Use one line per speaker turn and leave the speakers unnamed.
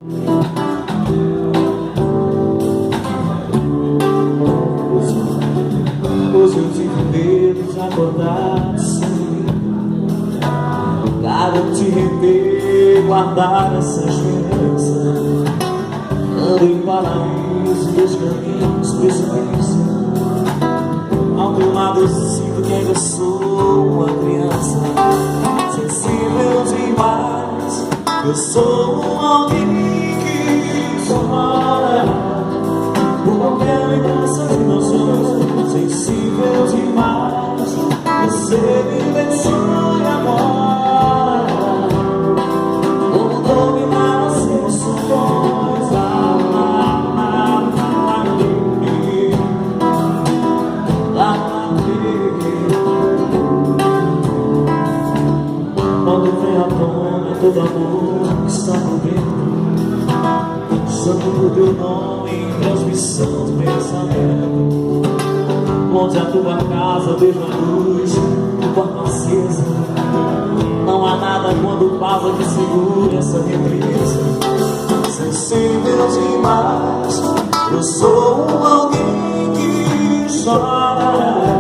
Hoje eu tive medo de acordar sem mim. Garanti reter, guardar essa esperança. Ando em paraíso, meus caminhos, precipício. Ao meu lado eu sinto que ainda sou uma criança. Sensível demais, eu sou alguém que chora por qualquer lembrança de meus sonhos. Sensível demais, você me deixou e agora como dominar as emoções. Quando vem à tona todo amor que está por dentro, chamo o teu nome em transmissão do pensamento. Onde a tua casa vejo a luz do quarto acesa. Não há nada quando passa que segure essa represa. Sensível demais, eu sou alguém que chora